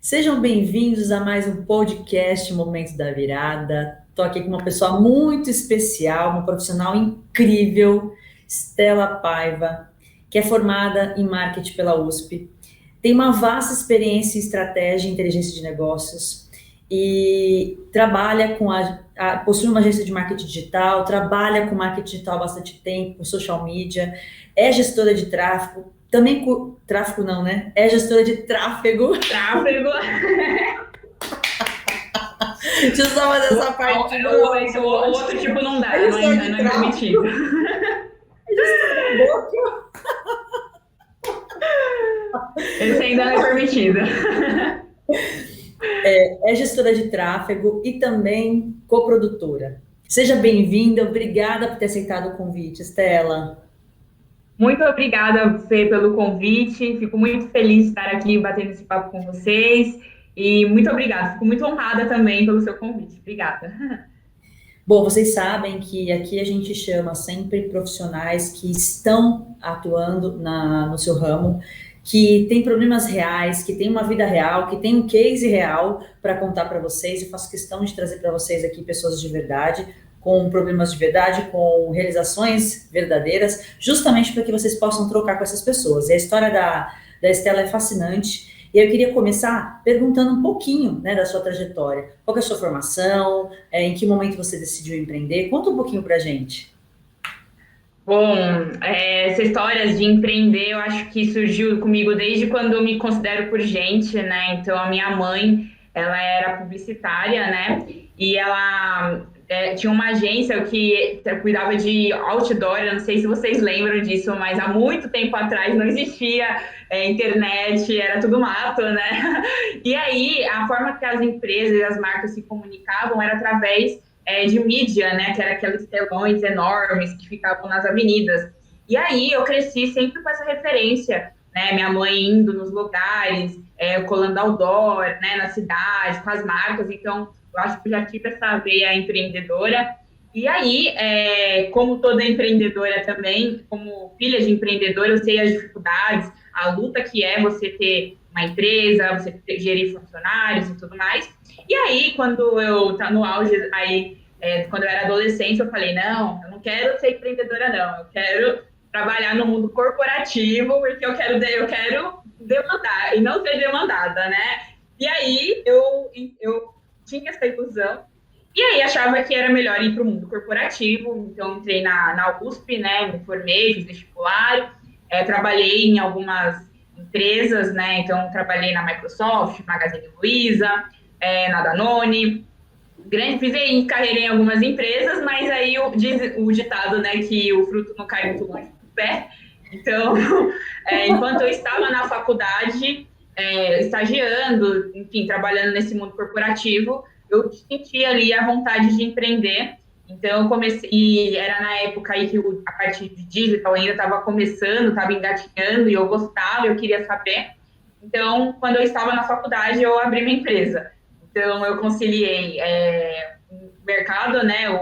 Sejam bem-vindos a mais um podcast Momento da Virada. Estou aqui com uma pessoa muito especial, uma profissional incrível, Stella Paiva, que é formada em marketing pela USP, tem uma vasta experiência em estratégia e inteligência de negócios e trabalha possui uma agência de marketing digital, trabalha com marketing digital há bastante tempo, com social media, é gestora de tráfego, também tráfego não, né? É gestora de tráfego. Tráfego. Deixa eu só fazer essa parte de novo, O outro lógico. tipo não É dá, não gestora é, de não é permitido. tráfego, é gestora da boca. Esse ainda não é permitido. É gestora de tráfego e também coprodutora. Seja bem-vinda, obrigada por ter aceitado o convite, Estela. Muito obrigada a você pelo convite. Fico muito feliz de estar aqui batendo esse papo com vocês. E muito obrigada. Fico muito honrada também pelo seu convite. Obrigada. Bom, vocês sabem que aqui a gente chama sempre profissionais que estão atuando no seu ramo, que têm problemas reais, que têm uma vida real, que têm um case real para contar para vocês. Eu faço questão de trazer para vocês aqui pessoas de verdade, com problemas de verdade, com realizações verdadeiras, justamente para que vocês possam trocar com essas pessoas. E a história da Estela é fascinante. E eu queria começar perguntando um pouquinho, né, da sua trajetória. Qual que é a sua formação? Em que momento você decidiu empreender? Conta um pouquinho pra gente. Bom, essa história de empreender, eu acho que surgiu comigo desde quando eu me considero por gente, né? Então, a minha mãe, ela era publicitária, né? E ela tinha uma agência que cuidava de outdoor, eu não sei se vocês lembram disso, mas há muito tempo atrás não existia internet, era tudo mato, né? E aí, a forma que as empresas e as marcas se comunicavam era através de mídia, né? Que era aqueles telões enormes que ficavam nas avenidas. E aí eu cresci sempre com essa referência, né? Minha mãe indo nos lugares, colando outdoor, né? Na cidade, com as marcas. Então, eu acho que eu já tive essa veia empreendedora. E aí, como toda empreendedora também, como filha de empreendedora, eu sei as dificuldades, a luta que é você ter uma empresa, você ter, gerir funcionários e tudo mais. E aí, quando eu tá no auge, aí, quando eu era adolescente, eu falei, não, eu não quero ser empreendedora, não, eu quero trabalhar no mundo corporativo, porque eu quero demandar e não ser demandada, né? E aí, eu tinha essa ilusão, e aí achava que era melhor ir para o mundo corporativo, então entrei na USP, né, me formei, fiz vestibular, trabalhei em algumas empresas, né, então trabalhei na Microsoft, Magazine Luiza, na Danone, fiz aí carreira em algumas empresas, mas aí o ditado, né, que o fruto não cai muito longe do pé. Então, enquanto eu estava na faculdade, estagiando, enfim, trabalhando nesse mundo corporativo, eu senti ali a vontade de empreender. Então, eu comecei, e era na época aí que a parte de digital ainda estava começando, estava engatinhando, e eu gostava, eu queria saber. Então, quando eu estava na faculdade, eu abri minha empresa. Então, eu conciliei o mercado, né, o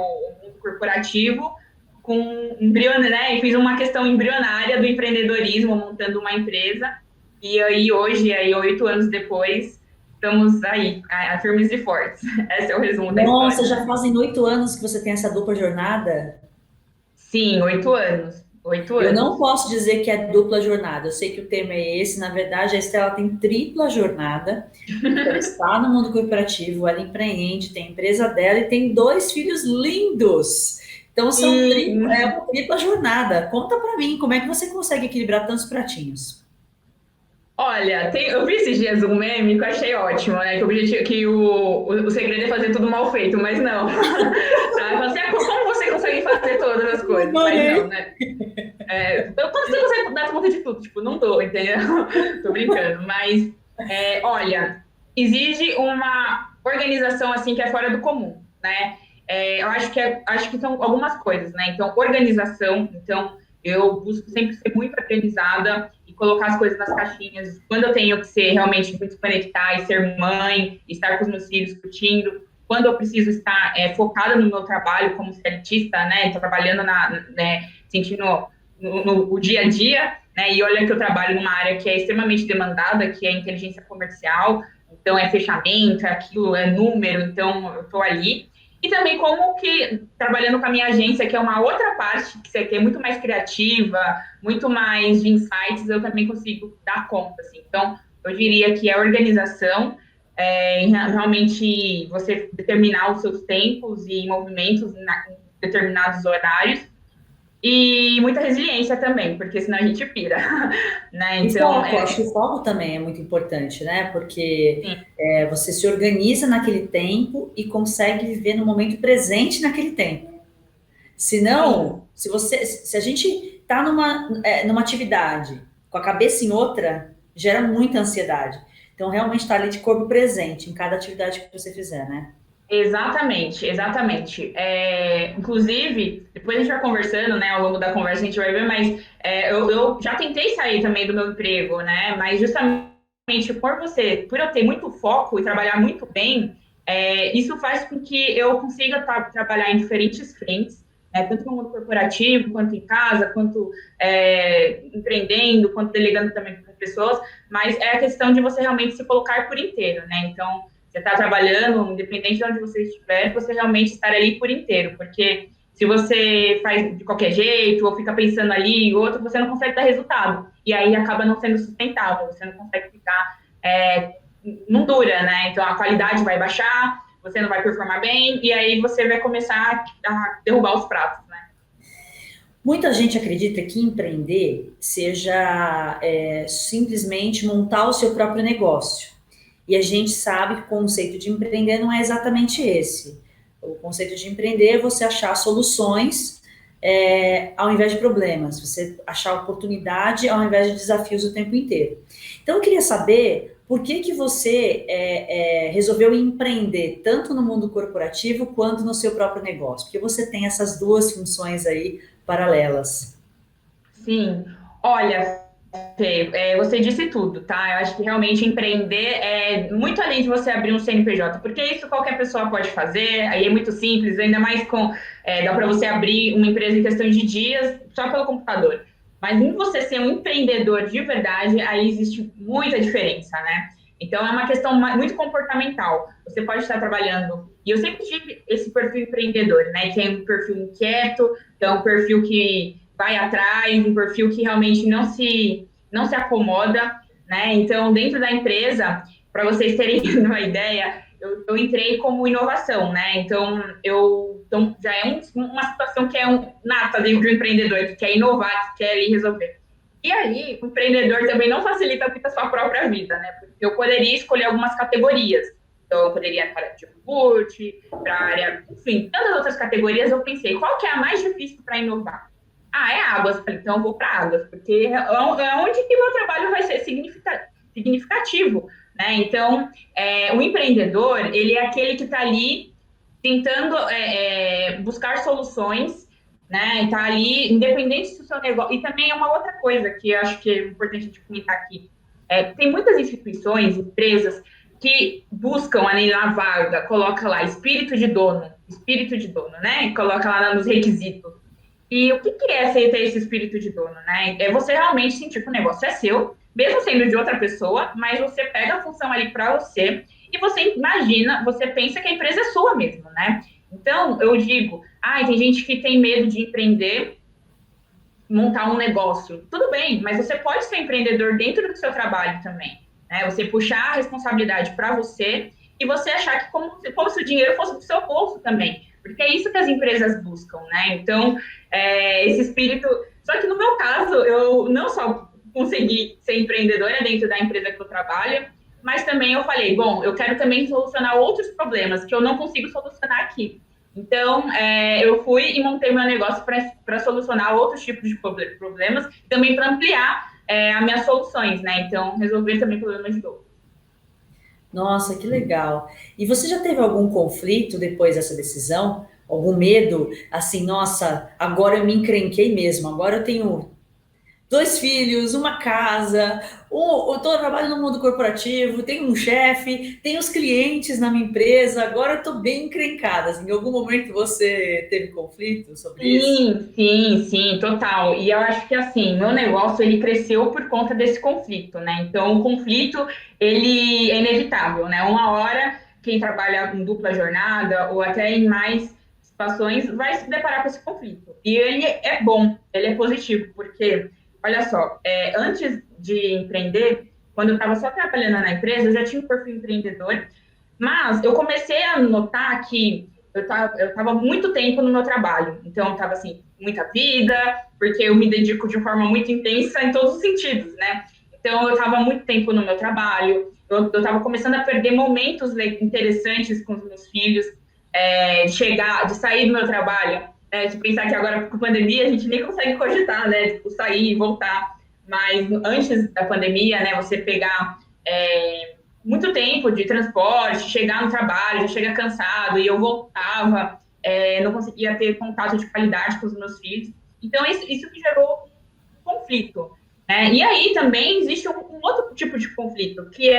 mundo corporativo, com embriona, né, e fiz uma questão embrionária do empreendedorismo, montando uma empresa. E aí, hoje, aí, 8 anos depois, estamos aí, firmes e fortes. Esse é o resumo da Nossa, história. já fazem 8 anos que você tem essa dupla jornada? Sim, 8 anos. Oito Eu não anos. posso dizer que é dupla jornada. Eu sei que o tema é esse. Na verdade, a Estela tem tripla jornada, porque ela está no mundo corporativo, ela empreende, tem a empresa dela e tem dois filhos lindos. Então, é Sim. uma tripla jornada. Conta pra mim, como é que você consegue equilibrar tantos pratinhos? Olha, eu vi esses dias um meme que eu achei ótimo, né? Que o objetivo, que o segredo é fazer tudo mal feito, mas não. Sabe? Assim, como você consegue fazer todas as Eu coisas? Mas não, adorei. né? Quando você consegue dar conta de tudo, tipo, não dou, entendeu? Tô brincando. Mas, olha, exige uma organização assim que é fora do comum, né? Eu acho que são algumas coisas, né? Então, organização. Então, eu busco sempre ser muito organizada e colocar as coisas nas caixinhas. Quando eu tenho que ser realmente me desconectar e ser mãe, estar com os meus filhos curtindo. Quando eu preciso estar focada no meu trabalho como seletista, né? Trabalhando né, sentindo no dia a dia, né? E olha que eu trabalho numa área que é extremamente demandada, que é a inteligência comercial. então é fechamento, é aquilo, é número, então eu estou ali. E também como que, trabalhando com a minha agência, que é uma outra parte, que é muito mais criativa, muito mais de insights, eu também consigo dar conta, assim. Então, eu diria que a organização, realmente você determinar os seus tempos e movimentos em determinados horários, e muita resiliência também, porque senão a gente pira, né? E Então, foco, acho que o foco também é muito importante, né? Porque sim, você se organiza naquele tempo e consegue viver no momento presente naquele tempo. Se sim. não, se a gente está numa atividade com a cabeça em outra, gera muita ansiedade. Então, realmente está ali de corpo presente em cada atividade que você fizer, né? Exatamente, exatamente. Inclusive, depois a gente vai conversando, né? Ao longo da conversa a gente vai ver, mas eu já tentei sair também do meu emprego, né? Mas justamente por eu ter muito foco e trabalhar muito bem, isso faz com que eu consiga trabalhar em diferentes frentes, né? Tanto no mundo corporativo, quanto em casa, quanto empreendendo, quanto delegando também para pessoas, mas é a questão de você realmente se colocar por inteiro, né? Então, você está trabalhando, independente de onde você estiver, você realmente estar ali por inteiro, porque se você faz de qualquer jeito, ou fica pensando ali e outro, você não consegue dar resultado. E aí acaba não sendo sustentável, você não consegue ficar. Não dura, né? Então a qualidade vai baixar, você não vai performar bem, e aí você vai começar a derrubar os pratos, né? Muita gente acredita que empreender seja simplesmente montar o seu próprio negócio. E a gente sabe que o conceito de empreender não é exatamente esse. O conceito de empreender é você achar soluções ao invés de problemas, você achar oportunidade ao invés de desafios o tempo inteiro. Então, eu queria saber por que você resolveu empreender tanto no mundo corporativo quanto no seu próprio negócio, porque você tem essas duas funções aí paralelas. Sim, olha, Fê, você disse tudo, tá? Eu acho que realmente empreender é muito além de você abrir um CNPJ, porque isso qualquer pessoa pode fazer, aí é muito simples, ainda mais dá para você abrir uma empresa em questão de dias só pelo computador. Mas em você ser um empreendedor de verdade, aí existe muita diferença, né? Então é uma questão muito comportamental. Você pode estar trabalhando, e eu sempre tive esse perfil empreendedor, né? Que é um perfil inquieto, então um perfil que vai atrás, um perfil que realmente não se acomoda, né? Então, dentro da empresa, para vocês terem uma ideia, eu entrei como inovação, né? Então já é uma situação que é nata dentro do empreendedor, que quer inovar, que quer ali resolver. E aí, o empreendedor também não facilita muito a sua própria vida, né? Porque eu poderia escolher algumas categorias. Então, eu poderia ir para a área de iogurte, para a área, enfim, tantas outras categorias. Eu pensei, qual que é a mais difícil para inovar? Ah, é águas. Então, eu vou para águas, porque é onde que meu trabalho vai ser significativo, né? Então, o empreendedor, ele é aquele que está ali tentando buscar soluções, né? Está ali, independente do seu negócio. E também é uma outra coisa que eu acho que é importante de comentar aqui. Tem muitas instituições, empresas, que buscam ali na vaga, coloca lá espírito de dono, né? Coloca lá nos requisitos. E o que é ter esse espírito de dono, né? É você realmente sentir que o negócio é seu, mesmo sendo de outra pessoa, mas você pega a função ali para você e você imagina, você pensa que a empresa é sua mesmo, né? Então, eu digo, tem gente que tem medo de empreender, montar um negócio. Tudo bem, mas você pode ser empreendedor dentro do seu trabalho também, né? Você puxar a responsabilidade para você e você achar que como se o dinheiro fosse do seu bolso também. Porque é isso que as empresas buscam, né? Então, esse espírito. Só que no meu caso, eu não só consegui ser empreendedora dentro da empresa que eu trabalho, mas também eu falei, bom, eu quero também solucionar outros problemas que eu não consigo solucionar aqui. Então, eu fui e montei meu negócio para solucionar outros tipos de problemas, também para ampliar as minhas soluções, né? Então, resolver também problemas de dor. Nossa, que legal. E você já teve algum conflito depois dessa decisão? Algum medo? Assim, nossa, agora eu me encrenquei mesmo, agora eu tenho dois filhos, uma casa, eu trabalho no mundo corporativo, tenho um chefe, tenho os clientes na minha empresa, agora eu estou bem encrencada. Assim, em algum momento você teve conflito sobre isso? Sim, sim, sim, total. E eu acho que assim, meu negócio ele cresceu por conta desse conflito, né? Então, o conflito ele é inevitável, né? Uma hora quem trabalha em dupla jornada ou até em mais situações vai se deparar com esse conflito. E ele é bom, ele é positivo, porque olha só, antes de empreender, quando eu estava só trabalhando na empresa, eu já tinha um perfil empreendedor, mas eu comecei a notar que eu tava muito tempo no meu trabalho. Então, eu tava assim, muita vida, porque eu me dedico de forma muito intensa em todos os sentidos, né? Então, eu tava muito tempo no meu trabalho, eu tava começando a perder momentos interessantes com os meus filhos, de sair do meu trabalho, de pensar que agora com a pandemia a gente nem consegue cogitar, né? Tipo, sair e voltar. Mas antes da pandemia, né, você pegar muito tempo de transporte, chegar no trabalho, já chega cansado, e eu voltava, não conseguia ter contato de qualidade com os meus filhos. Então, isso me gerou um conflito. Né? E aí também existe um outro tipo de conflito, que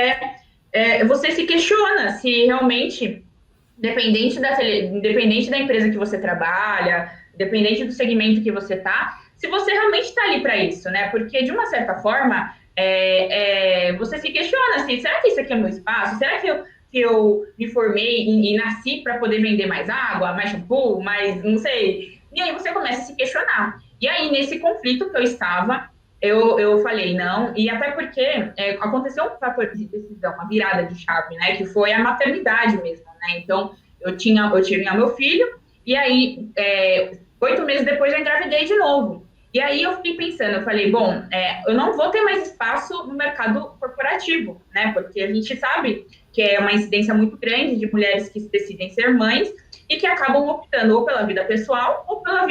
você se questiona se realmente, independente da empresa que você trabalha, independente do segmento que você está, se você realmente está ali para isso, né? Porque, de uma certa forma, você se questiona assim, será que isso aqui é meu espaço? Será que eu me formei e nasci para poder vender mais água, mais shampoo, mais não sei? E aí você começa a se questionar. E aí, nesse conflito que eu estava, eu falei não, e até porque aconteceu um fator de decisão, uma virada de chave, né? Que foi a maternidade mesmo, né? Então, eu tinha meu filho, e aí, 8 meses depois, eu engravidei de novo. E aí eu fiquei pensando, eu falei, bom, eu não vou ter mais espaço no mercado corporativo, né? Porque a gente sabe que é uma incidência muito grande de mulheres que decidem ser mães e que acabam optando ou pela vida pessoal ou pela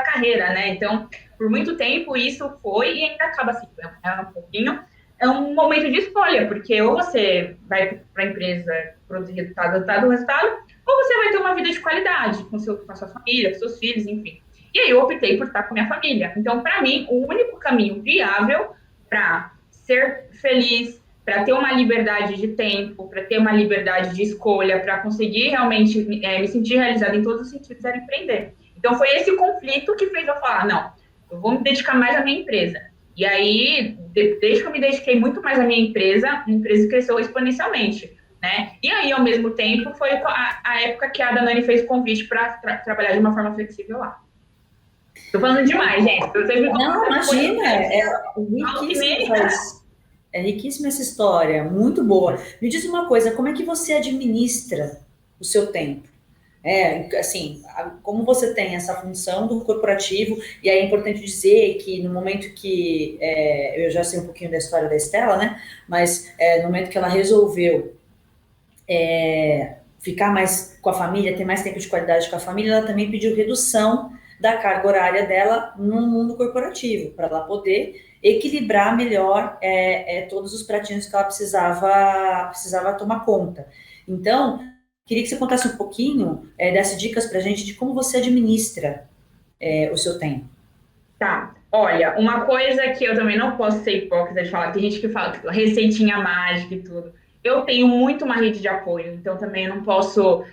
carreira, né? Então, por muito tempo isso foi e ainda acaba assim, um pouquinho. É um momento de escolha, porque ou você vai para a empresa produzir resultado, ou você vai ter uma vida de qualidade com a sua família, com seus filhos, enfim. E aí eu optei por estar com a minha família. Então, para mim, o único caminho viável para ser feliz, para ter uma liberdade de tempo, para ter uma liberdade de escolha, para conseguir realmente me sentir realizada em todos os sentidos, era empreender. Então, foi esse conflito que fez eu falar: não, eu vou me dedicar mais à minha empresa. E aí, desde que eu me dediquei muito mais à minha empresa, a empresa cresceu exponencialmente. Né? E aí, ao mesmo tempo, foi a época que a Danone fez o convite para trabalhar de uma forma flexível lá. Tô falando demais, gente. Se vocês me Não, colocarem no imagina, podcast, é eu falo que riquíssima nem. é riquíssima essa história, muito boa. Me diz uma coisa, como é que você administra o seu tempo? Assim, como você tem essa função do corporativo, e aí é importante dizer que no momento que, eu já sei um pouquinho da história da Estela, né? Mas no momento que ela resolveu ficar mais com a família, ter mais tempo de qualidade com a família, ela também pediu redução da carga horária dela no mundo corporativo, para ela poder equilibrar melhor todos os pratinhos que ela precisava tomar conta. Então, queria que você contasse um pouquinho, desse dicas para a gente de como você administra o seu tempo. Tá. Olha, uma coisa que eu também não posso ser hipócrita de falar, tem gente que fala tipo, receitinha mágica e tudo. Eu tenho muito uma rede de apoio, então também eu não posso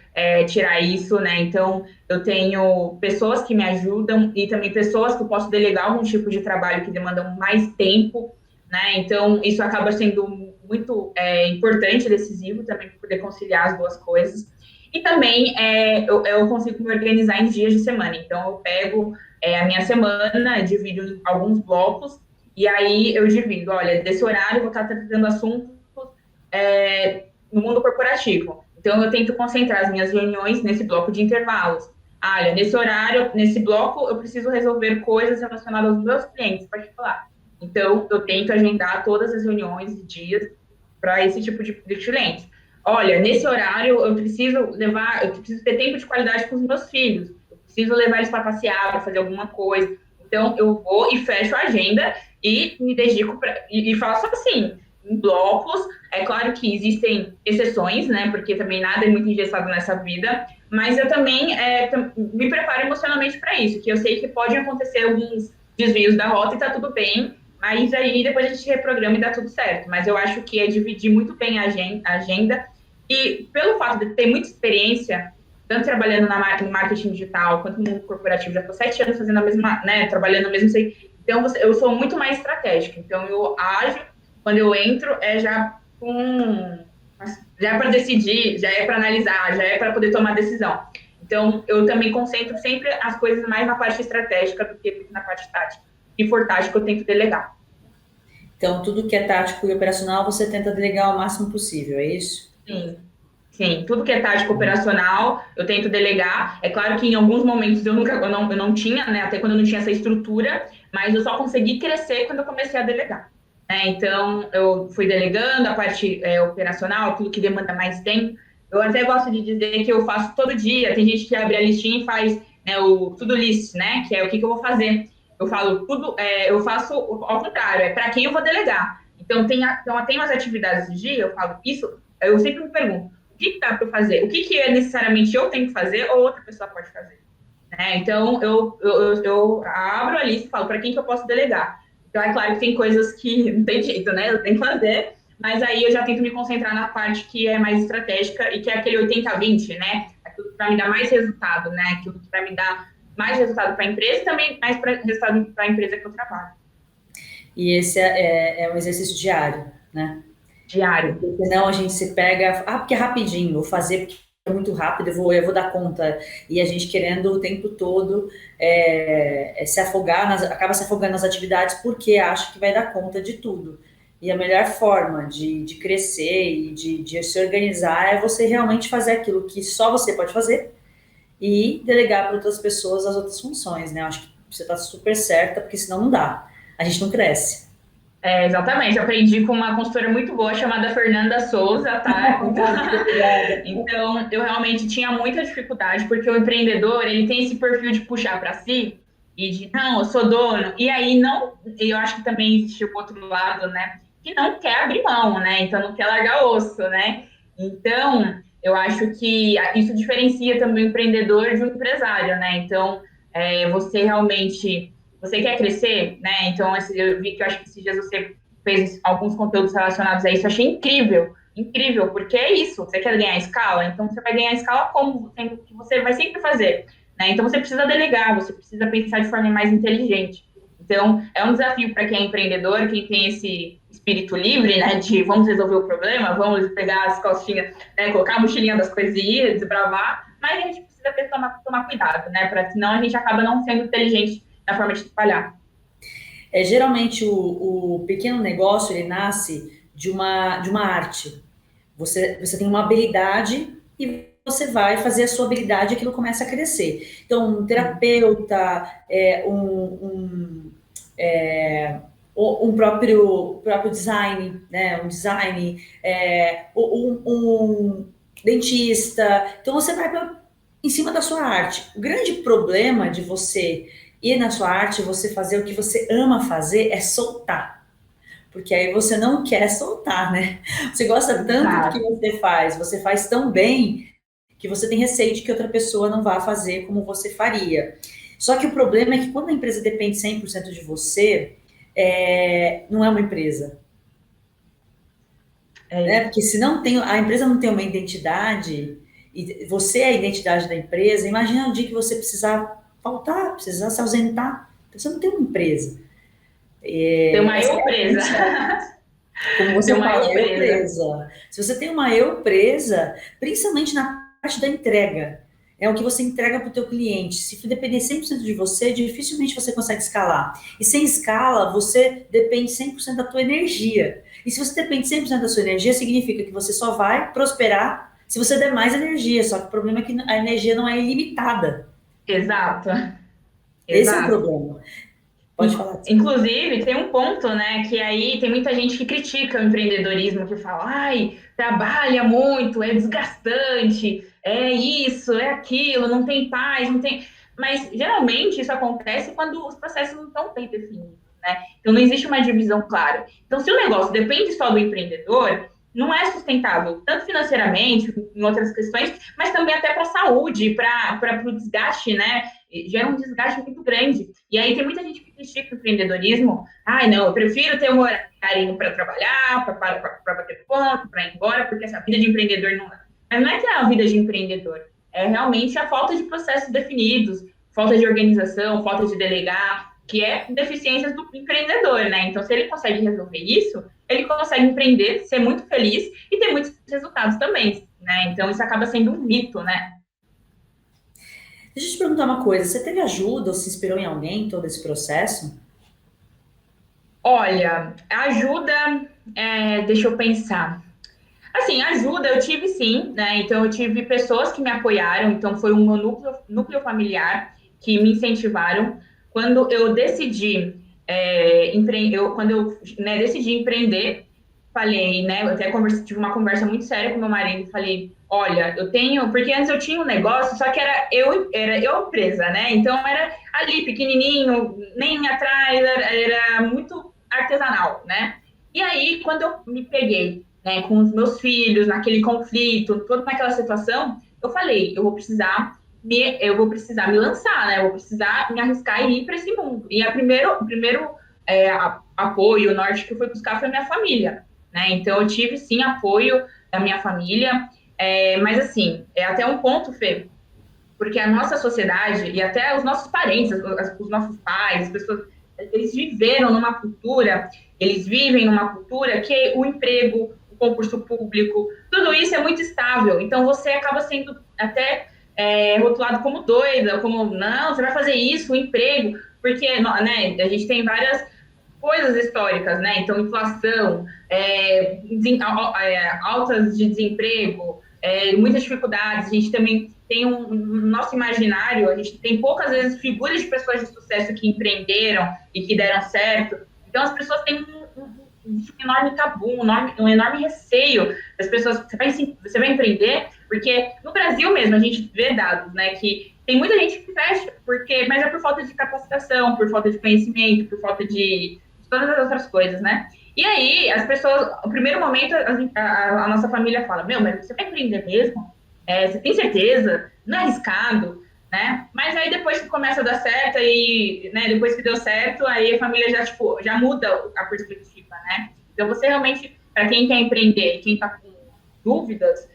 tirar isso, né? Então eu tenho pessoas que me ajudam e também pessoas que eu posso delegar algum tipo de trabalho que demandam mais tempo, né? Então isso acaba sendo muito importante, decisivo também para poder conciliar as duas coisas. E também eu consigo me organizar em dias de semana. Então eu pego a minha semana, divido em alguns blocos, e aí eu divido, olha, desse horário eu vou estar tratando assuntos no mundo corporativo. Então, eu tento concentrar as minhas reuniões nesse bloco de intervalos. Ah, olha, nesse horário, nesse bloco, eu preciso resolver coisas relacionadas aos meus clientes particulares. Então, eu tento agendar todas as reuniões e dias para esse tipo de cliente. Olha, nesse horário eu preciso ter tempo de qualidade com os meus filhos. Eu preciso levar eles para passear, para fazer alguma coisa. Então, eu vou e fecho a agenda e me dedico e faço assim, em blocos. É claro que existem exceções, né? Porque também nada é muito engessado nessa vida. Mas eu também me preparo emocionalmente para isso, que eu sei que pode acontecer desvios da rota e tá tudo bem, mas aí depois a gente reprograma e dá tudo certo. Mas eu acho que é dividir muito bem a agenda e pelo fato de ter muita experiência, tanto trabalhando no marketing digital quanto no mundo corporativo, já estou 7 anos fazendo a mesma, né, trabalhando no mesmo. Então, eu sou muito mais estratégica. Então, eu ajo, quando eu entro, já é para decidir, já é para analisar, já é para poder tomar decisão. Então, eu também concentro sempre as coisas mais na parte estratégica do que na parte tática. E for tática, eu tento delegar. Então, tudo que é tático e operacional, você tenta delegar o máximo possível, é isso? Sim, sim. Tudo que é tático operacional, eu tento delegar. É claro que em alguns momentos eu não tinha, né? Até quando eu não tinha essa estrutura, mas eu só consegui crescer quando eu comecei a delegar. Né? Então, eu fui delegando a parte operacional, tudo que demanda mais tempo. Eu até gosto de dizer que eu faço todo dia. Tem gente que abre a listinha e faz, né, o to-do list, né? Que é o que eu vou fazer. Eu falo tudo, eu faço ao contrário, é para quem eu vou delegar. Então, tem umas atividades do dia, eu falo, isso, eu sempre me pergunto, o que dá para fazer? O que é necessariamente eu tenho que fazer ou outra pessoa pode fazer? Né? Então, eu abro a lista e falo, para quem que eu posso delegar? Então, é claro que tem coisas que não tem jeito, né? Eu tenho que fazer, mas aí eu já tento me concentrar na parte que é mais estratégica e que é aquele 80-20, né? Aquilo que vai me dar mais resultado, né? Aquilo que vai me dar mais resultado para a empresa e também mais resultado para a empresa que eu trabalho. E esse é um exercício diário, né? Diário. Porque senão a gente se pega, porque é rapidinho, vou fazer porque é muito rápido, eu vou dar conta. E a gente querendo o tempo todo se afogar, acaba se afogando nas atividades porque acha que vai dar conta de tudo. E a melhor forma de crescer e de se organizar é você realmente fazer aquilo que só você pode fazer e delegar para outras pessoas as outras funções, né? Eu acho que você está super certa, porque senão não dá. A gente não cresce. Exatamente, eu aprendi com uma consultora muito boa chamada Fernanda Souza, tá? Então, Muito obrigada. então, eu realmente tinha muita dificuldade, porque o empreendedor, ele tem esse perfil de puxar para si e de, não, eu sou dono. E aí, não, eu acho que também existe o outro lado, né? Que não quer abrir mão, né? Então, não quer largar osso, né? Então, eu acho que isso diferencia também o empreendedor de um empresário, né? Então, você realmente você quer crescer, né? Então, eu vi que eu acho que esses dias você fez alguns conteúdos relacionados a isso. Eu achei incrível, incrível, porque é isso. Você quer ganhar escala? Então, você vai ganhar escala como? Sendo que você vai sempre fazer. Né? Então, você precisa delegar, você precisa pensar de forma mais inteligente. Então, é um desafio para quem é empreendedor, quem tem esse espírito livre, né? De vamos resolver o problema, vamos pegar as costinhas, né? Colocar a mochilinha das coisas e ir, desbravar. Mas a gente precisa tomar cuidado, né? Para senão a gente acaba não sendo inteligente na forma de trabalhar. Geralmente o pequeno negócio ele nasce de uma arte. Você tem uma habilidade e você vai fazer a sua habilidade e aquilo começa a crescer. Então, um terapeuta, um próprio design, né? Um design, um dentista. Então, você vai em cima da sua arte. O grande problema de você ir na sua arte, você fazer o que você ama fazer, é soltar. Porque aí você não quer soltar, né? Você gosta tanto do que Exato. você faz tão bem, que você tem receio de que outra pessoa não vá fazer como você faria. Só que o problema é que quando a empresa depende 100% de você, não é uma empresa. É Né? isso. Porque se não tem, a empresa não tem uma identidade, e você é a identidade da empresa, imagina o dia que você precisar faltar, precisar se ausentar. Então, você não tem uma empresa. Tem uma Essa é eu a presa. grande chave. Como Tem você uma fala, eu eu presa. presa. Se você tem uma eu presa, principalmente na parte da entrega, é o que você entrega para o teu cliente. Se depender 100% de você, dificilmente você consegue escalar. E sem escala, você depende 100% da tua energia. E se você depende 100% da sua energia, significa que você só vai prosperar se você der mais energia. Só que o problema é que a energia não é ilimitada. Exato, Esse é o exato. problema. Pode falar. Inclusive, tem um ponto, né, que aí tem muita gente que critica o empreendedorismo, que fala, ai, trabalha muito, é desgastante, é isso, é aquilo, não tem paz, não tem. Mas geralmente isso acontece quando os processos não estão bem definidos, né? Então não existe uma divisão clara. Então, se o negócio depende só do empreendedor, não é sustentável, tanto financeiramente, em outras questões, mas também até para a saúde, para o desgaste, né? gera um desgaste muito grande. E aí tem muita gente que critica o empreendedorismo. Ai, não, eu prefiro ter um horário para trabalhar, para bater ponto, para ir embora, porque essa vida de empreendedor não é. Mas não é que é a vida de empreendedor, é realmente a falta de processos definidos, falta de organização, falta de delegar, que é deficiências do empreendedor, né? Então, se ele consegue resolver isso, ele consegue empreender, ser muito feliz e ter muitos resultados também, né? Então, isso acaba sendo um mito, né? Deixa eu te perguntar uma coisa, você teve ajuda ou se inspirou em alguém em todo esse processo? Olha, ajuda, deixa eu pensar. Assim, ajuda eu tive sim, né? Então, eu tive pessoas que me apoiaram, então foi um núcleo familiar que me incentivaram. Quando eu decidi, quando eu né, decidi empreender, falei, né? Eu até tive uma conversa muito séria com meu marido, falei, olha, eu tenho, porque antes eu tinha um negócio, só que era eu empresa, né? Então era ali pequenininho, nem atrás, era muito artesanal, né? E aí, quando eu me peguei, né, com os meus filhos, naquele conflito, toda naquela situação, eu falei, eu vou precisar me lançar, né? Eu vou precisar me arriscar e ir para esse mundo. E o primeiro apoio, o norte que eu fui buscar foi a minha família, né? Então eu tive sim apoio da minha família, mas assim, é até um ponto, Fê, porque a nossa sociedade e até os nossos parentes, os nossos pais, as pessoas, eles vivem numa cultura que o emprego, o concurso público, tudo isso é muito estável. Então você acaba sendo até rotulado como doida, como não, você vai fazer isso, o emprego, porque né, a gente tem várias coisas históricas, né? Então, inflação, altas de desemprego, muitas dificuldades. A gente também tem no nosso imaginário, a gente tem poucas vezes figuras de pessoas de sucesso que empreenderam e que deram certo. Então, as pessoas têm um enorme tabu, um enorme receio das pessoas. Você vai empreender? Porque no Brasil mesmo, a gente vê dados, né? Que tem muita gente que fecha, mas é por falta de capacitação, por falta de conhecimento, por falta de todas as outras coisas, né? E aí, as pessoas, no primeiro momento, a nossa família fala: Meu, mas você vai empreender mesmo? Você tem certeza? Não é arriscado, né? Mas aí, depois que começa a dar certo, aí, né, depois que deu certo, aí a família já, tipo, já muda a perspectiva, né? Então, você realmente, para quem quer empreender e quem está com dúvidas,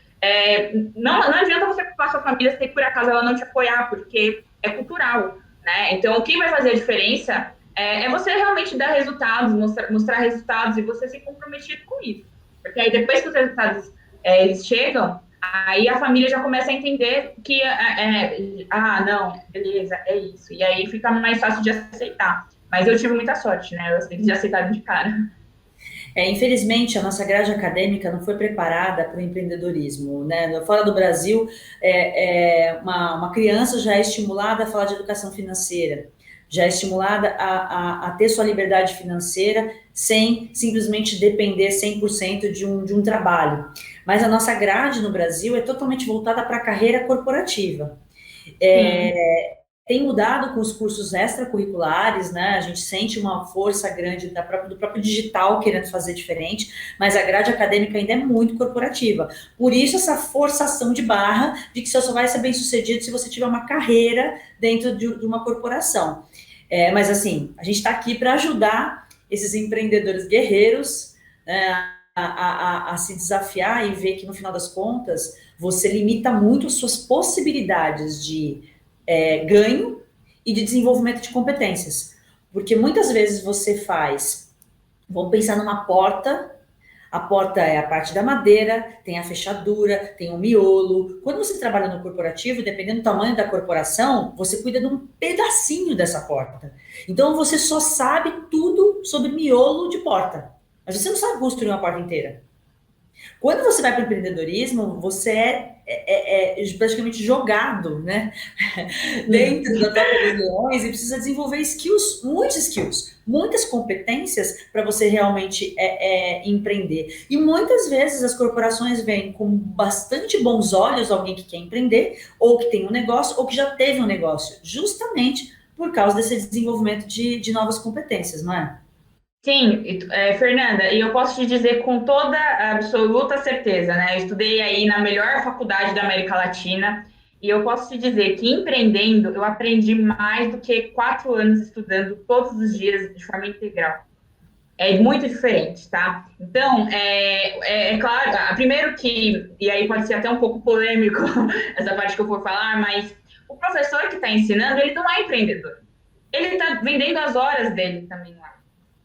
não adianta você culpar a sua família se por acaso ela não te apoiar, porque é cultural, né? Então, o que vai fazer a diferença é você realmente dar resultados, mostrar resultados e você ser comprometido com isso. Porque aí depois que os resultados eles chegam, aí a família já começa a entender que, não, beleza, é isso. E aí fica mais fácil de aceitar. Mas eu tive muita sorte, né? Eles já aceitaram de cara. Infelizmente, a nossa grade acadêmica não foi preparada para o empreendedorismo, né? Fora do Brasil, uma criança já é estimulada a falar de educação financeira, já é estimulada a ter sua liberdade financeira sem simplesmente depender 100% de um trabalho. Mas a nossa grade no Brasil é totalmente voltada para a carreira corporativa. Sim. Tem mudado com os cursos extracurriculares, né? A gente sente uma força grande do próprio digital querendo fazer diferente, mas a grade acadêmica ainda é muito corporativa. Por isso, essa forçação de barra de que você só vai ser bem sucedido se você tiver uma carreira dentro de uma corporação. Mas, assim, a gente está aqui para ajudar esses empreendedores guerreiros, a se desafiar e ver que, no final das contas, você limita muito as suas possibilidades de ganho e de desenvolvimento de competências. Porque muitas vezes você vamos pensar numa porta, a porta é a parte da madeira, tem a fechadura, tem o miolo. Quando você trabalha no corporativo, dependendo do tamanho da corporação, você cuida de um pedacinho dessa porta. Então você só sabe tudo sobre miolo de porta. Mas você não sabe construir uma porta inteira. Quando você vai para o empreendedorismo, você é praticamente jogado, né? Dentro da toca dos leões e precisa desenvolver skills, muitas competências para você realmente empreender. E muitas vezes as corporações veem com bastante bons olhos alguém que quer empreender, ou que tem um negócio, ou que já teve um negócio, justamente por causa desse desenvolvimento de novas competências, não é? Sim, Fernanda, e eu posso te dizer com toda a absoluta certeza, né? Eu estudei aí na melhor faculdade da América Latina E eu posso te dizer que empreendendo, eu aprendi mais do que 4 anos estudando todos os dias de forma integral. É muito diferente, tá? Então, é claro, primeiro que, e aí pode ser até um pouco polêmico essa parte que eu for falar, mas o professor que está ensinando, ele não é empreendedor. Ele está vendendo as horas dele também lá,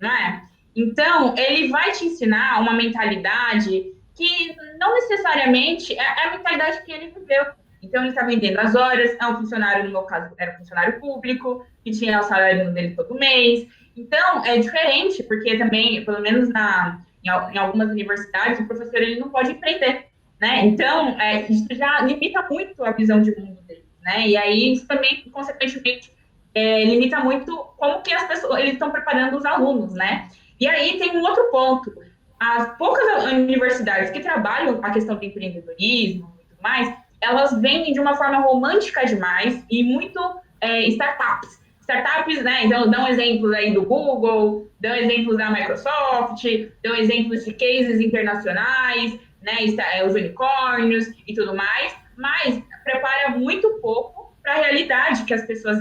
não é? Então, ele vai te ensinar uma mentalidade que não necessariamente é a mentalidade que ele viveu. Então, ele está vendendo as horas, é um funcionário, no meu caso, era um funcionário público, que tinha o salário dele todo mês. Então, é diferente, porque também, pelo menos em algumas universidades, o professor ele não pode empreender, né? Então, isso já limita muito a visão de mundo dele, né? E aí, isso também, consequentemente, limita muito como que as pessoas eles estão preparando os alunos, né? E aí tem um outro ponto. As poucas universidades que trabalham a questão do empreendedorismo e tudo mais, elas vendem de uma forma romântica demais e muito startups. Startups, né? Então, dão exemplos aí do Google, dão exemplos da Microsoft, dão exemplos de cases internacionais, né? Os unicórnios e tudo mais, mas prepara muito pouco para a realidade que as pessoas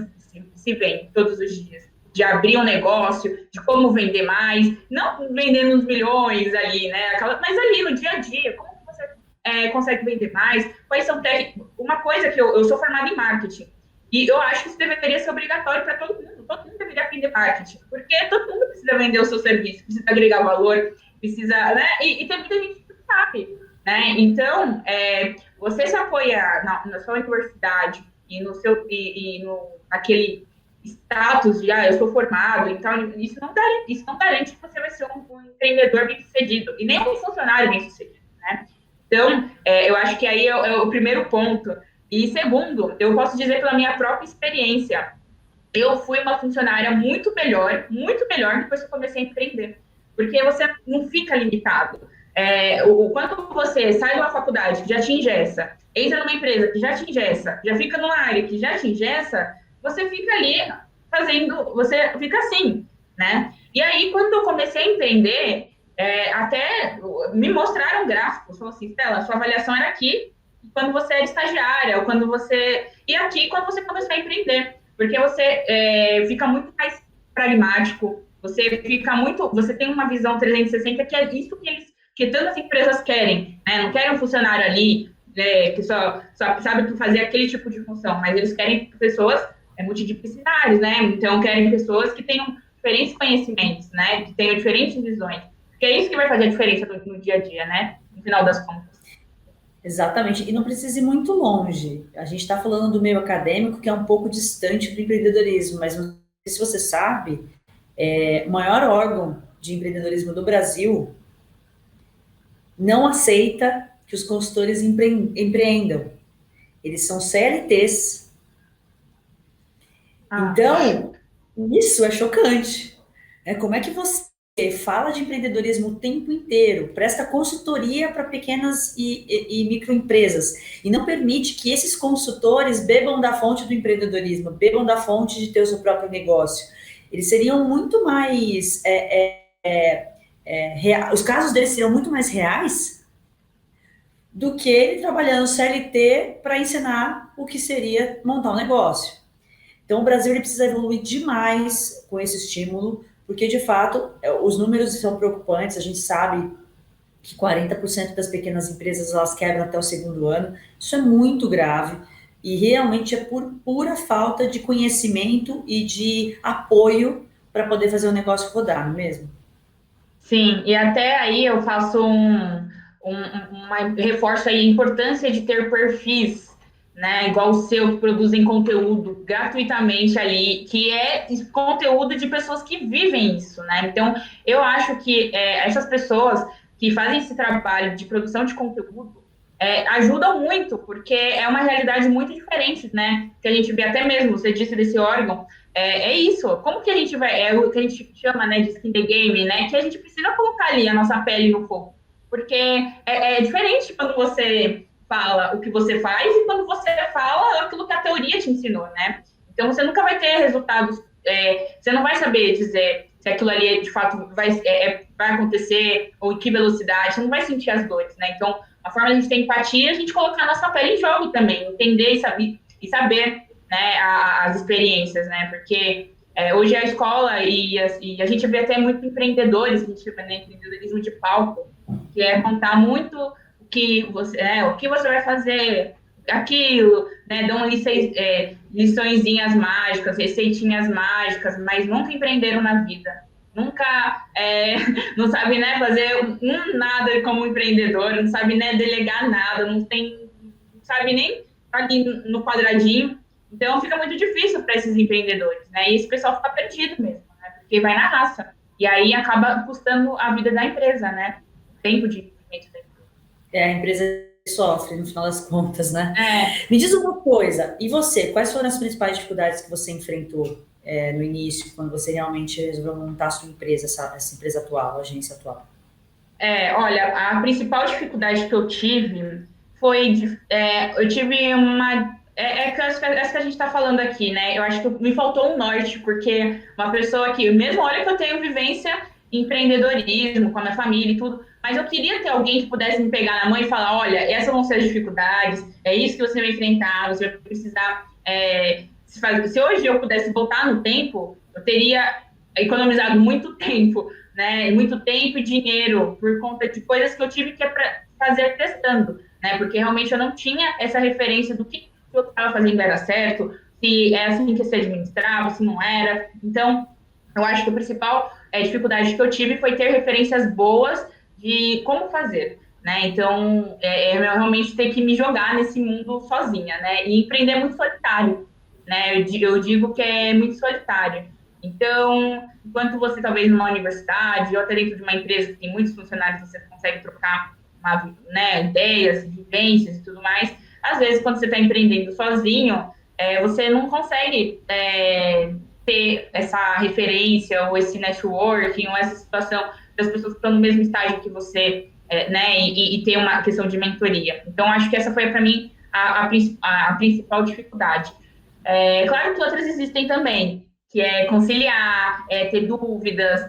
se veem todos os dias. De abrir um negócio, de como vender mais, não vendendo uns milhões ali, né? Mas ali no dia a dia, como que você consegue vender mais? Quais são técnicas? Uma coisa que eu sou formada em marketing, e eu acho que isso deveria ser obrigatório para todo mundo. Todo mundo deveria aprender marketing, porque todo mundo precisa vender o seu serviço, precisa agregar valor, precisa, né? E tem muita gente que sabe, né? Então, você se apoiar na sua universidade e no seu e no aquele status de eu sou formado, então isso não garante que você vai ser um empreendedor bem sucedido e nem um funcionário bem sucedido, né? Então, eu acho que aí é o primeiro ponto. E segundo, eu posso dizer pela minha própria experiência, eu fui uma funcionária muito melhor depois que eu comecei a empreender. Porque você não fica limitado. Quando você sai de uma faculdade que já te engessa, entra numa empresa que já te engessa, já fica numa área que já te engessa, você fica ali fazendo, você fica assim, né? E aí, quando eu comecei a empreender, até me mostraram gráficos, falaram assim, Stella, sua avaliação era aqui, quando você era estagiária, ou quando você... E aqui, quando você começou a empreender. Porque você fica muito mais pragmático, você fica muito, você tem uma visão 360 que é isso que tantas empresas querem, né? Não querem um funcionário ali que só sabe fazer aquele tipo de função, mas eles querem pessoas multidisciplinares, né? Então querem pessoas que tenham diferentes conhecimentos, né? Que tenham diferentes visões, porque é isso que vai fazer a diferença no dia a dia, né? No final das contas. Exatamente, e não precisa ir muito longe. A gente está falando do meio acadêmico, que é um pouco distante do empreendedorismo, mas não sei se você sabe, o maior órgão de empreendedorismo do Brasil não aceita que os consultores empreendam. Eles são CLTs. Então, isso é chocante. Como é que você fala de empreendedorismo o tempo inteiro, presta consultoria para pequenas e microempresas e não permite que esses consultores bebam da fonte do empreendedorismo, bebam da fonte de ter o seu próprio negócio? Eles seriam muito mais... os casos deles seriam muito mais reais do que ele trabalhando CLT para ensinar o que seria montar um negócio. Então, o Brasil ele precisa evoluir demais com esse estímulo, porque, de fato, os números são preocupantes. A gente sabe que 40% das pequenas empresas elas quebram até o segundo ano. Isso é muito grave e realmente é por pura falta de conhecimento e de apoio para poder fazer o negócio rodar, não é mesmo? Sim, e até aí eu faço reforço aí a importância de ter perfis, né, igual o seu, que produzem conteúdo gratuitamente ali, que é conteúdo de pessoas que vivem isso, né? Então, eu acho que essas pessoas que fazem esse trabalho de produção de conteúdo ajudam muito, porque é uma realidade muito diferente, né? Que a gente vê até mesmo, você disse desse órgão, isso. Como que a gente vai. É o que a gente chama, né, de skin the game, né? Que a gente precisa colocar ali a nossa pele no fogo. Porque é diferente quando você fala o que você faz e quando você fala aquilo que a teoria te ensinou, né? Então você nunca vai ter resultados. Você não vai saber dizer se aquilo ali de fato vai acontecer ou em que velocidade, você não vai sentir as dores, né? Então, uma forma de a gente ter empatia, a gente colocar a nossa pele em jogo também, entender e saber, né, as experiências, né? Porque hoje a escola e a gente vê até muito empreendedores, a gente vê, né, empreendedorismo de palco, que é contar muito o que você vai fazer, aquilo, né? Dão liçõezinhas mágicas, receitinhas mágicas, mas nunca empreenderam na vida. Nunca não sabe, né, fazer nada como empreendedor, não sabe, né, delegar nada, não sabe nem ali no quadradinho. Então fica muito difícil para esses empreendedores, né? E esse pessoal fica perdido mesmo, né? Porque vai na raça. E aí acaba custando a vida da empresa, né? O tempo de investimento da empresa. A empresa sofre, no final das contas, né? É, Me diz uma coisa, e você, quais foram as principais dificuldades que você enfrentou no início, quando você realmente resolveu montar a sua empresa, essa empresa atual, a agência atual? olha, a principal dificuldade que eu tive eu tive uma. Que essa que a gente está falando aqui, né? Eu acho que me faltou um norte, porque uma pessoa que, mesmo olha que eu tenho vivência em empreendedorismo, com a minha família e tudo, mas eu queria ter alguém que pudesse me pegar na mão e falar: olha, essas vão ser as dificuldades, é isso que você vai enfrentar, você vai precisar. Se hoje eu pudesse voltar no tempo, eu teria economizado muito tempo, né? Muito tempo e dinheiro por conta de coisas que eu tive que fazer testando, né? Porque realmente eu não tinha essa referência do que eu estava fazendo era certo, se é assim que se administrava, se não era. Então, eu acho que a principal dificuldade que eu tive foi ter referências boas de como fazer, né? Então, eu realmente ter que me jogar nesse mundo sozinha, né? E empreender é muito solitário, né? Eu digo que é muito solitário. Então, enquanto você talvez numa universidade ou até dentro de uma empresa que tem muitos funcionários, você consegue trocar né, ideias, vivências e tudo mais, às vezes quando você está empreendendo sozinho, você não consegue ter essa referência ou esse networking ou essa situação das pessoas que estão no mesmo estágio que você, né, e ter uma questão de mentoria. Então, acho que essa foi para mim a principal dificuldade. Claro que outras existem também, que é conciliar, ter dúvidas,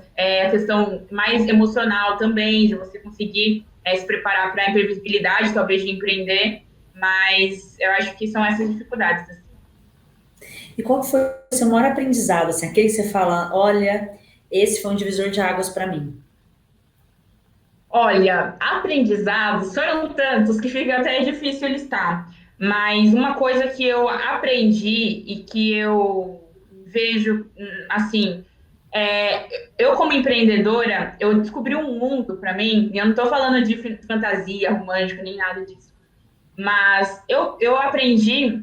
a questão mais emocional também, de você conseguir se preparar para a imprevisibilidade, talvez, de empreender, mas eu acho que são essas dificuldades. Assim. E qual foi o seu maior aprendizado, assim, aquele que você fala, olha, esse foi um divisor de águas para mim? Olha, aprendizados foram tantos que fica até difícil listar. Mas uma coisa que eu aprendi e que eu vejo, assim, eu como empreendedora, eu descobri um mundo para mim, e eu não estou falando de fantasia romântica nem nada disso, mas eu aprendi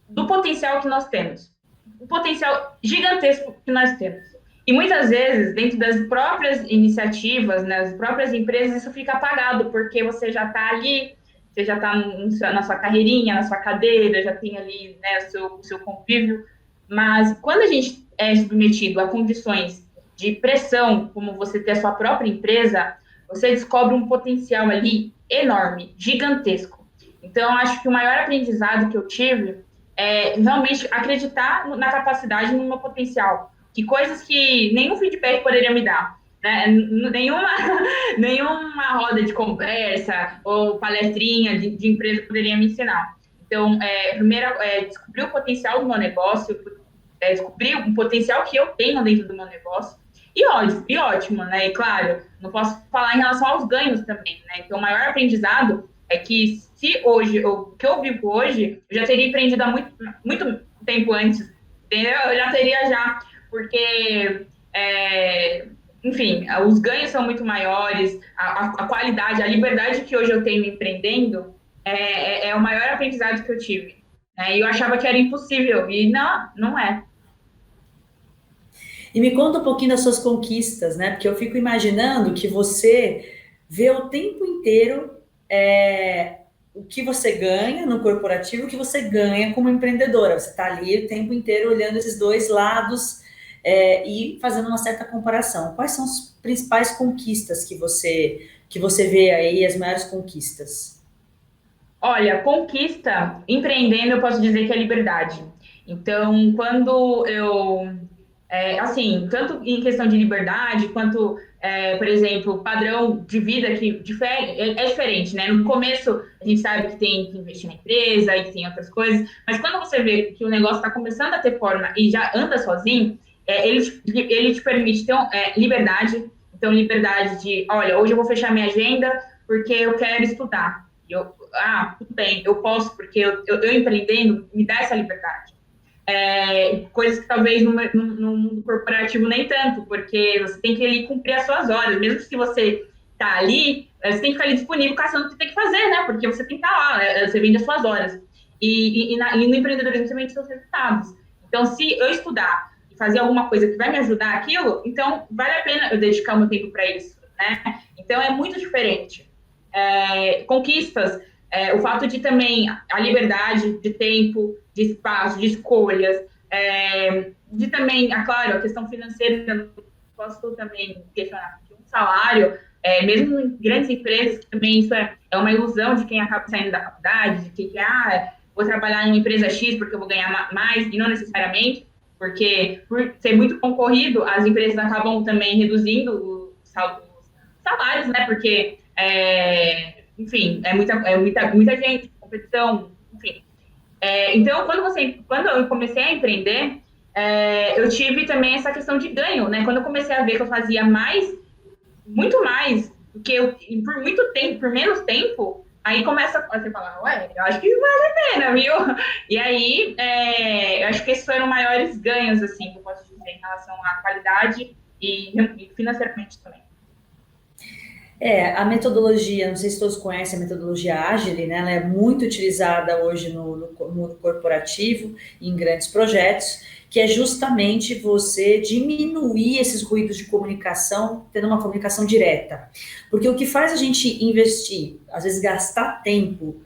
do potencial que nós temos, o potencial gigantesco que nós temos. E muitas vezes, dentro das próprias iniciativas, nas próprias empresas, isso fica apagado, porque você já está ali, você já está na sua carreirinha, na sua cadeira, já tem ali, né, o seu convívio. Mas quando a gente é submetido a condições de pressão, como você ter a sua própria empresa, você descobre um potencial ali enorme, gigantesco. Então, acho que o maior aprendizado que eu tive realmente acreditar na capacidade, no meu potencial. Que coisas que nenhum feedback poderia me dar. Né? Nenhuma roda de conversa ou palestrinha de empresa poderia me ensinar. Então, primeiro, descobrir o potencial do meu negócio, descobrir o potencial que eu tenho dentro do meu negócio. E ótimo, né? E claro, não posso falar em relação aos ganhos também, né? Então, o maior aprendizado é que se hoje, o que eu vivo hoje, eu já teria empreendido há muito, muito tempo antes, entendeu? Eu já teria já, porque, enfim, os ganhos são muito maiores, a qualidade, a liberdade que hoje eu tenho empreendendo é o maior aprendizado que eu tive. E eu achava que era impossível, e não, não é. E me conta um pouquinho das suas conquistas, né? Porque eu fico imaginando que você vê o tempo inteiro o que você ganha no corporativo, o que você ganha como empreendedora. Você está ali o tempo inteiro olhando esses dois lados e fazendo uma certa comparação. Quais são as principais conquistas que você vê aí, as maiores conquistas? Olha, conquista, empreendendo, eu posso dizer que é liberdade. Então, quando eu assim, tanto em questão de liberdade, quanto, por exemplo, padrão de vida que difere, é diferente, né? No começo, a gente sabe que tem que investir na empresa e que tem outras coisas, mas quando você vê que o negócio está começando a ter forma e já anda sozinho, ele te permite ter liberdade. Então, liberdade de, olha, hoje eu vou fechar minha agenda porque eu quero estudar. Tudo bem, eu posso, porque eu empreendendo me dá essa liberdade. Coisas que talvez no mundo corporativo nem tanto, porque você tem que ali cumprir as suas horas, mesmo que você tá ali, você tem que ficar ali disponível caçando o que tem que fazer, né? Porque você tem que estar lá, né? Você vende as suas horas. E no empreendedorismo você vende seus resultados. Então, se eu estudar e fazer alguma coisa que vai me ajudar aquilo, então vale a pena eu dedicar o meu tempo para isso, né? Então, é muito diferente. Conquistas, o fato de também a liberdade de tempo, de espaço, de escolhas, de também, claro, a questão financeira, eu não posso também questionar, porque um salário, mesmo em grandes empresas, que também isso é uma ilusão de quem acaba saindo da faculdade, de que vou trabalhar em uma empresa X porque eu vou ganhar mais, e não necessariamente, porque por ser muito concorrido, as empresas acabam também reduzindo os salários, né? Porque, enfim, muita gente, competição, enfim. Então, quando eu comecei a empreender, eu tive também essa questão de ganho, né? Quando eu comecei a ver que eu fazia muito mais do que eu, por muito tempo, por menos tempo, aí começa a você falar, ué, eu acho que vale a pena, viu? E aí, eu acho que esses foram maiores ganhos, assim, que eu posso dizer, em relação à qualidade e financeiramente também. A metodologia, não sei se todos conhecem a metodologia Agile, né? Ela é muito utilizada hoje no mundo corporativo, em grandes projetos, que é justamente você diminuir esses ruídos de comunicação, tendo uma comunicação direta. Porque o que faz a gente investir, às vezes gastar tempo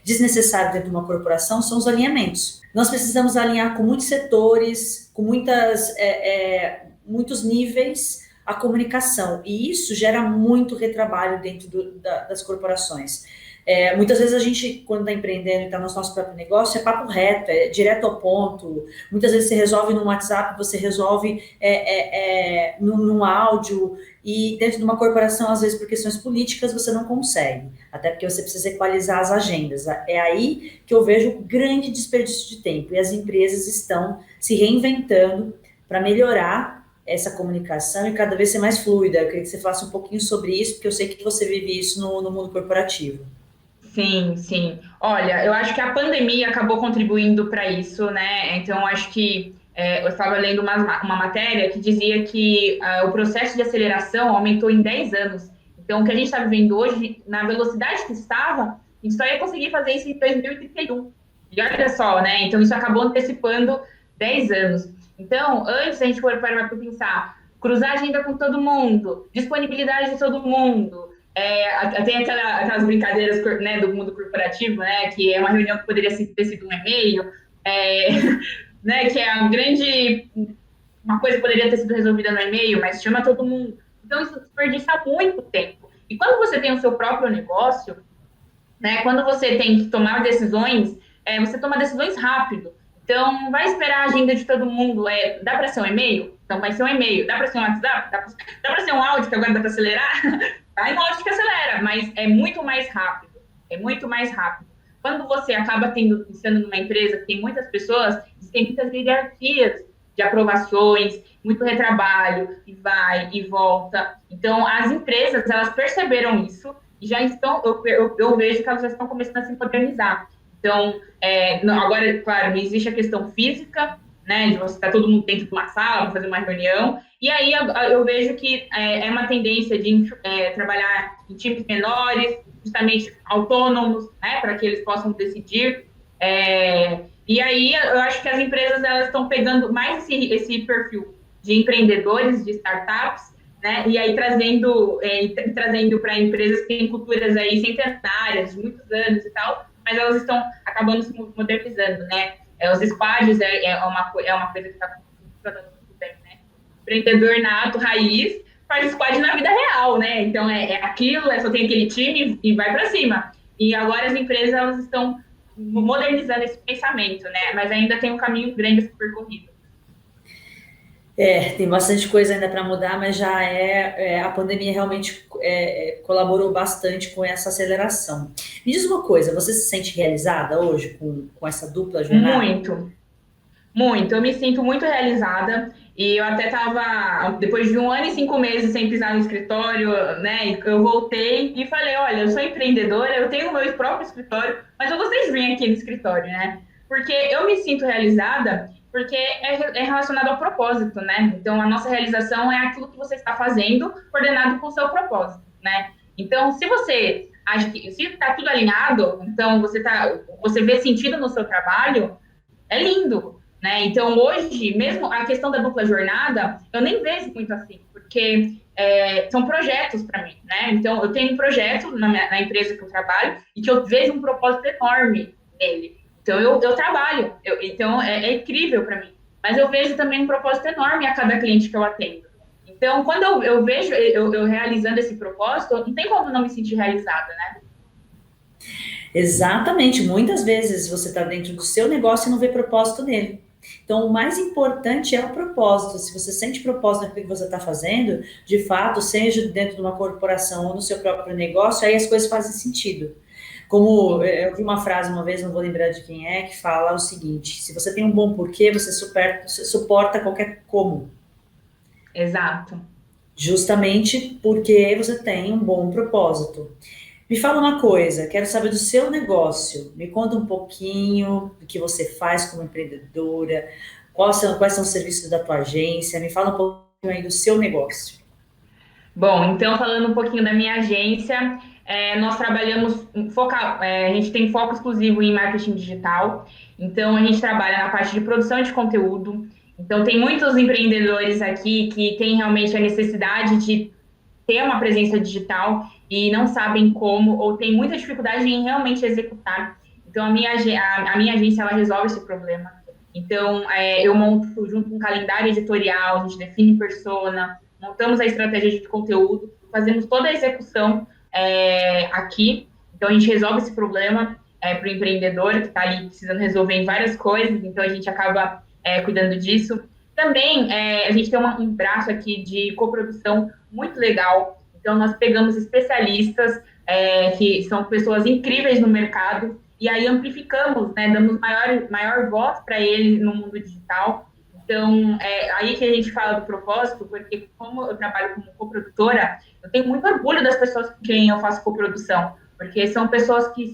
desnecessário dentro de uma corporação, são os alinhamentos. Nós precisamos alinhar com muitos setores, com muitos níveis, a comunicação, e isso gera muito retrabalho dentro das corporações. Muitas vezes a gente, quando está empreendendo e está no nosso próprio negócio, é papo reto, é direto ao ponto. Muitas vezes você resolve no WhatsApp, você resolve num áudio, e dentro de uma corporação, às vezes por questões políticas, você não consegue, até porque você precisa equalizar as agendas. É aí que eu vejo grande desperdício de tempo, e as empresas estão se reinventando para melhorar essa comunicação e cada vez ser mais fluida. Eu queria que você falasse um pouquinho sobre isso, porque eu sei que você vive isso no mundo corporativo. Sim, sim. Olha, eu acho que a pandemia acabou contribuindo para isso, né? Então, acho que eu estava lendo uma matéria que dizia que o processo de aceleração aumentou em 10 anos. Então, o que a gente está vivendo hoje, na velocidade que estava, a gente só ia conseguir fazer isso em 2031. E olha só, né? Então, isso acabou antecipando 10 anos. Então, antes a gente for para pensar, cruzar a agenda com todo mundo, disponibilidade de todo mundo, tem aquelas brincadeiras, né, do mundo corporativo, né, que é uma reunião que poderia ter sido um e-mail, é, né, que é uma coisa que poderia ter sido resolvida no e-mail, mas chama todo mundo. Então, isso desperdiça muito tempo. E quando você tem o seu próprio negócio, né, quando você tem que tomar decisões, você toma decisões rápido. Então, vai esperar a agenda de todo mundo. Dá para ser um e-mail? Então, vai ser um e-mail. Dá para ser um WhatsApp? Dá para ser um áudio, que agora dá para acelerar? Vai no áudio que acelera, mas é muito mais rápido. É muito mais rápido. Quando você acaba estando numa empresa que tem muitas pessoas, tem muitas hierarquias de aprovações, muito retrabalho, e vai e volta. Então, as empresas, elas perceberam isso e já estão, eu vejo que elas já estão começando a se modernizar. Então, agora, claro, não existe a questão física, né, de você estar todo mundo dentro de uma sala para fazer uma reunião, e aí eu vejo que é uma tendência de trabalhar em times menores, justamente autônomos, né, para que eles possam decidir. E aí eu acho que as empresas elas estão pegando mais esse perfil de empreendedores, de startups, né? E aí trazendo para empresas que têm culturas aí centenárias, de muitos anos e tal, mas elas estão acabando se modernizando, né? Os squads uma coisa que está funcionando muito bem, né? Empreendedor nato, raiz, faz squad na vida real, né? Então aquilo, só tem aquele time e vai para cima. E agora as empresas elas estão modernizando esse pensamento, né? Mas ainda tem um caminho grande a ser percorrido. Tem bastante coisa ainda para mudar, mas já a pandemia realmente colaborou bastante com essa aceleração. Me diz uma coisa, você se sente realizada hoje com essa dupla jornada? Muito. Muito, eu me sinto muito realizada e eu até estava, depois de 1 ano e 5 meses sem pisar no escritório, né, eu voltei e falei, olha, eu sou empreendedora, eu tenho o meu próprio escritório, mas eu gostaria de vir aqui no escritório, né, porque eu me sinto realizada porque é relacionado ao propósito, né, então a nossa realização é aquilo que você está fazendo coordenado com o seu propósito, né, então se você acha que, se está tudo alinhado, então você vê sentido no seu trabalho, é lindo, né? Então, hoje, mesmo a questão da dupla jornada, eu nem vejo muito assim, porque são projetos para mim, né? Então, eu tenho um projeto na empresa que eu trabalho e que eu vejo um propósito enorme nele. Então, eu trabalho, então é incrível para mim. Mas eu vejo também um propósito enorme a cada cliente que eu atendo. Então, quando eu vejo eu realizando esse propósito, não tem como não me sentir realizada, né? Exatamente, muitas vezes você está dentro do seu negócio e não vê propósito nele. Então, o mais importante é o propósito. Se você sente propósito naquilo que você está fazendo, de fato, seja dentro de uma corporação ou no seu próprio negócio, aí as coisas fazem sentido. Como eu vi uma frase uma vez, não vou lembrar de quem é, que fala o seguinte: se você tem um bom porquê, você suporta qualquer como. Exato. Justamente porque você tem um bom propósito. Me fala uma coisa, quero saber do seu negócio. Me conta um pouquinho do que você faz como empreendedora, quais são os serviços da tua agência. Me fala um pouquinho aí do seu negócio. Bom, então falando um pouquinho da minha agência, nós trabalhamos, a gente tem foco exclusivo em marketing digital, então a gente trabalha na parte de produção de conteúdo. Então tem muitos empreendedores aqui que têm realmente a necessidade de ter uma presença digital e não sabem como ou têm muita dificuldade em realmente executar. Então a minha agência ela resolve esse problema. Então eu monto junto com um calendário editorial, a gente define persona, montamos a estratégia de conteúdo, fazemos toda a execução aqui. Então a gente resolve esse problema para o empreendedor que está ali precisando resolver em várias coisas. Então a gente acaba cuidando disso. Também a gente tem um braço aqui de coprodução muito legal. Então, nós pegamos especialistas que são pessoas incríveis no mercado e aí amplificamos, né, damos maior voz para eles no mundo digital. Então, é aí que a gente fala do propósito, porque como eu trabalho como coprodutora, eu tenho muito orgulho das pessoas com quem eu faço coprodução, porque são pessoas que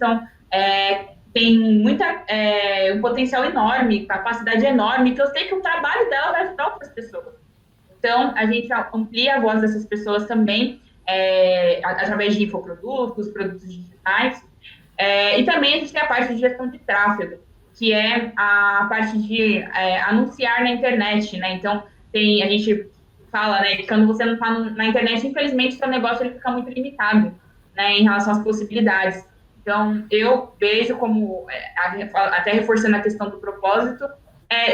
têm um potencial enorme, capacidade enorme, que eu sei que o trabalho dela vai ajudar outras pessoas. Então, a gente amplia a voz dessas pessoas também, através de infoprodutos, produtos digitais. E também a gente tem a parte de gestão de tráfego, que é a parte de anunciar na internet, né? Então, a gente fala, né, que quando você não está na internet, infelizmente, seu negócio ele fica muito limitado, né, em relação às possibilidades. Então, eu vejo como, até reforçando a questão do propósito,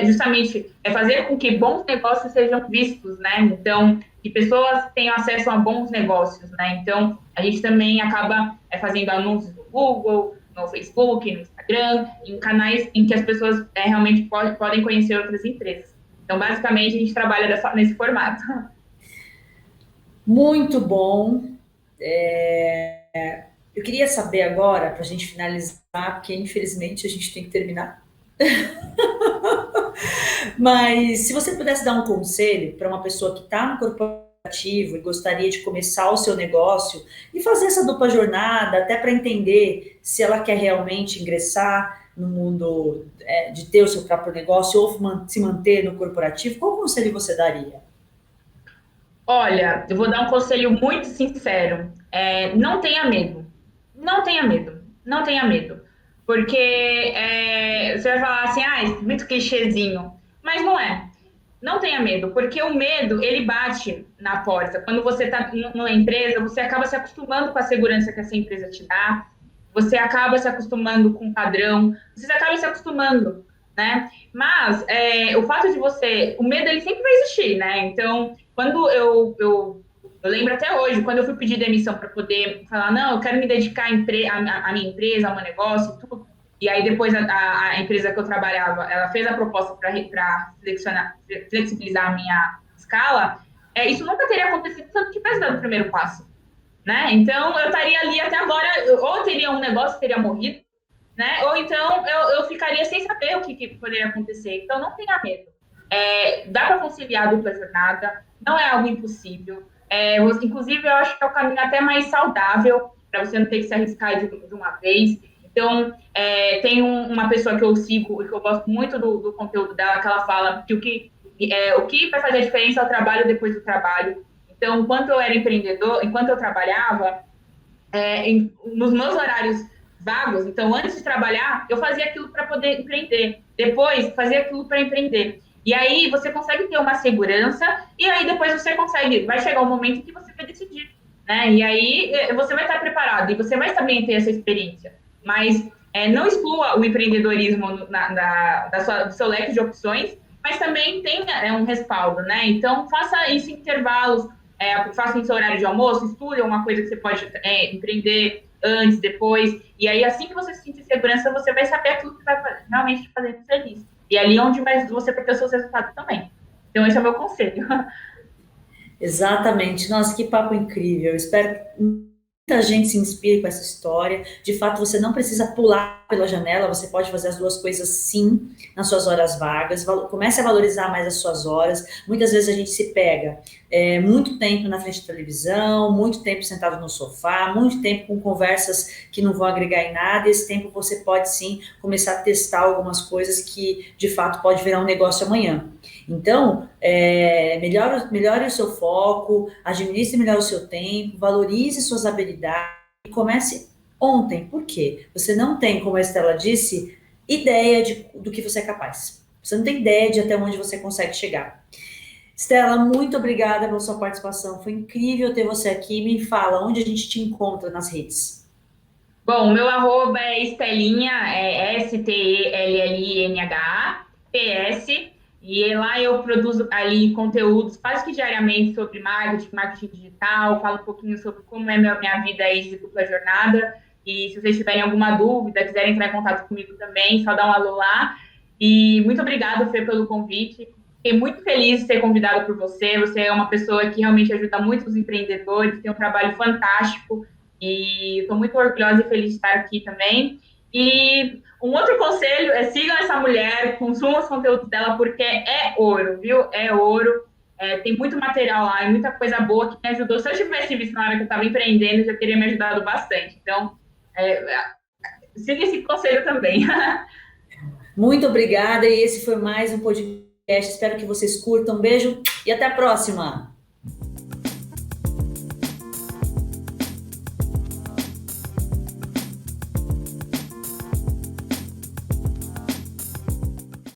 justamente fazer com que bons negócios sejam vistos, né? Então, que pessoas tenham acesso a bons negócios, né? Então, a gente também acaba fazendo anúncios no Google, no Facebook, no Instagram, em canais em que as pessoas realmente podem conhecer outras empresas. Então, basicamente, a gente trabalha nesse formato. Muito bom. Eu queria saber agora, para a gente finalizar, porque infelizmente a gente tem que terminar. Mas se você pudesse dar um conselho para uma pessoa que está no corporativo e gostaria de começar o seu negócio e fazer essa dupla jornada, até para entender se ela quer realmente ingressar no mundo de ter o seu próprio negócio ou se manter no corporativo, qual conselho você daria? Olha, eu vou dar um conselho muito sincero. Não tenha medo. Não tenha medo. Não tenha medo. Porque você vai falar assim, muito clichêzinho. Mas não é. Não tenha medo, porque o medo, ele bate na porta. Quando você está numa empresa, você acaba se acostumando com a segurança que essa empresa te dá, você acaba se acostumando com o padrão, você acaba se acostumando, né? Mas o fato de o medo, ele sempre vai existir, né? Então, quando eu lembro até hoje, quando eu fui pedir demissão para poder falar, não, eu quero me dedicar à minha empresa, ao meu negócio, tudo. e aí depois a empresa que eu trabalhava, ela fez a proposta para flexibilizar a minha escala, isso nunca teria acontecido se eu não tivesse dado o primeiro passo, né? Então, eu estaria ali até agora, ou teria um negócio que teria morrido, né? Ou então eu ficaria sem saber o que poderia acontecer. Então, não tenha medo. Dá para conciliar a dupla jornada, não é algo impossível. Inclusive, eu acho que é o caminho até mais saudável para você não ter que se arriscar de uma vez. Então, tem uma pessoa que eu sigo e que eu gosto muito do conteúdo dela, que ela fala que o que vai fazer a diferença é o trabalho depois do trabalho. Então, enquanto eu era empreendedor, enquanto eu trabalhava, nos meus horários vagos, então antes de trabalhar, eu fazia aquilo para poder empreender. Depois, fazia aquilo para empreender. E aí você consegue ter uma segurança, e aí depois você consegue, vai chegar um momento em que você vai decidir, né? E aí você vai estar preparado, e você vai também ter essa experiência. Mas não exclua o empreendedorismo do seu leque de opções, mas também tenha um respaldo, né? Então, faça isso em intervalos, faça em seu horário de almoço, estude uma coisa que você pode empreender antes, depois, e aí assim que você se sentir segurança, você vai saber aquilo que vai realmente te fazer feliz. E ali é onde você vai ter os seus resultados também. Então, esse é o meu conselho. Exatamente. Nossa, que papo incrível. Espero que muita gente se inspire com essa história. De fato, você não precisa pular pela janela, você pode fazer as duas coisas sim nas suas horas vagas. Comece a valorizar mais as suas horas. Muitas vezes a gente se pega muito tempo na frente da televisão, muito tempo sentado no sofá, muito tempo com conversas que não vão agregar em nada. E esse tempo você pode sim começar a testar algumas coisas que de fato pode virar um negócio amanhã. Então, melhore o seu foco, administre melhor o seu tempo, valorize suas habilidades e comece ontem. Por quê? Você não tem, como a Estela disse, ideia do que você é capaz. Você não tem ideia de até onde você consegue chegar. Estela, muito obrigada pela sua participação. Foi incrível ter você aqui. Me fala, onde a gente te encontra nas redes? Bom, meu arroba é Estelinha, Stellinha, PS, e lá eu produzo ali conteúdos quase que diariamente sobre marketing digital, falo um pouquinho sobre como é minha vida aí de dupla jornada, e se vocês tiverem alguma dúvida, quiserem entrar em contato comigo também, só dá um alô lá. E muito obrigada, Fê, pelo convite. Fiquei muito feliz de ser convidada por você. Você é uma pessoa que realmente ajuda muito os empreendedores, tem um trabalho fantástico. E estou muito orgulhosa e feliz de estar aqui também. E um outro conselho é sigam essa mulher, consumam os conteúdos dela, porque é ouro, viu? É ouro. Tem muito material lá e muita coisa boa que me ajudou. Se eu tivesse visto na hora que eu estava empreendendo, já teria me ajudado bastante. Então, siga esse conselho também. Muito obrigada e esse foi mais um podcast. Espero que vocês curtam. Um beijo e até a próxima!